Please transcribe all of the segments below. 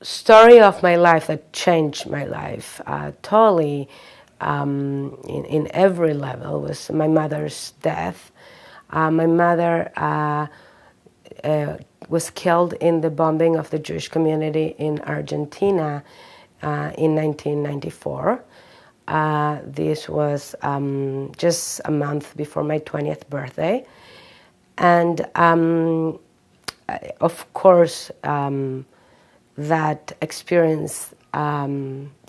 story of my life that changed my life totally in every level was my mother's death. My mother was killed in the bombing of the Jewish community in Argentina in 1994. This was just a month before my 20th birthday. And of course, that experience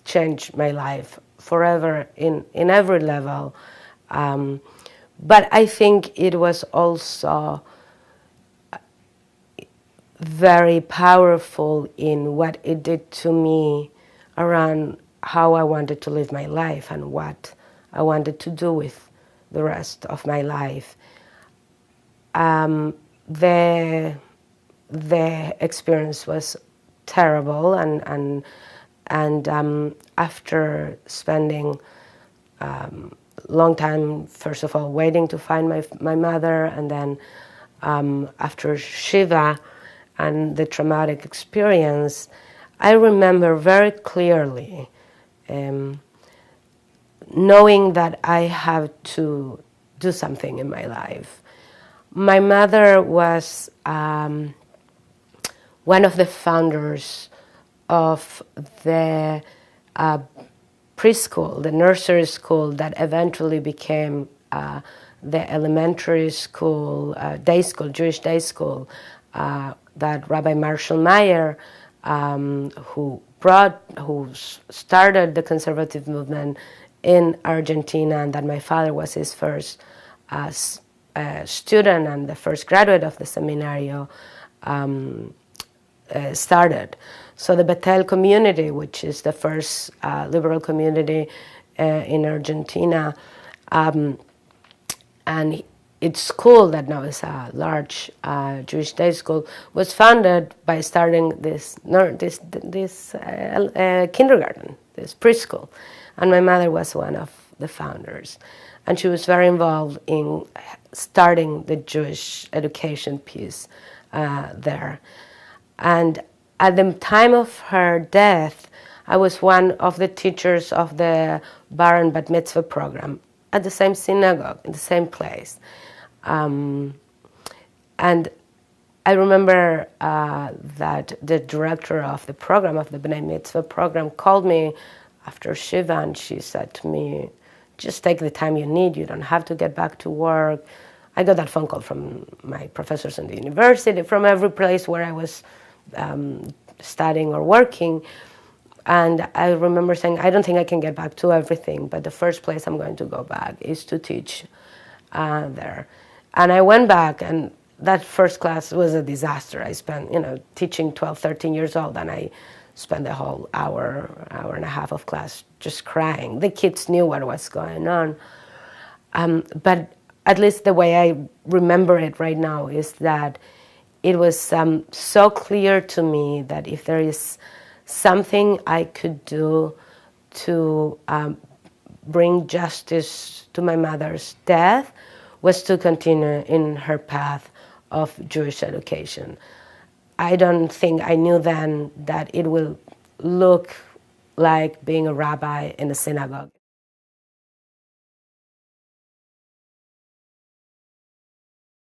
changed my life forever in every level. But I think it was also very powerful in what it did to me around how I wanted to live my life and what I wanted to do with the rest of my life. The experience was terrible, and after spending long time, first of all, waiting to find my mother, and then after Shiva and the traumatic experience, I remember very clearly knowing that I have to do something in my life. My mother was one of the founders of the preschool, the nursery school that eventually became the elementary school, day school, Jewish day school, that Rabbi Marshall Meyer, who started the conservative movement in Argentina, and that my father was his first student and the first graduate of the seminario, started. So the Bethel community, which is the first liberal community in Argentina, and its school, that now is a large Jewish day school, was founded by starting this kindergarten, this preschool. And my mother was one of the founders. And she was very involved in starting the Jewish education piece there. And at the time of her death, I was one of the teachers of the Bar and Bat Mitzvah program at the same synagogue, in the same place. And I remember that the director of the program, of the B'nai Mitzvah program, called me after Shiva, and she said to me, just take the time you need, you don't have to get back to work. I got that phone call from my professors in the university, from every place where I was studying or working. And I remember saying, I don't think I can get back to everything, but the first place I'm going to go back is to teach there. And I went back, and that first class was a disaster. I spent, teaching 12, 13 years old, and I spent the whole hour and a half of class just crying. The kids knew what was going on. But at least the way I remember it right now is that it was so clear to me that if there is something I could do to bring justice to my mother's death, was to continue in her path of Jewish education. I don't think I knew then that it will look like being a rabbi in a synagogue.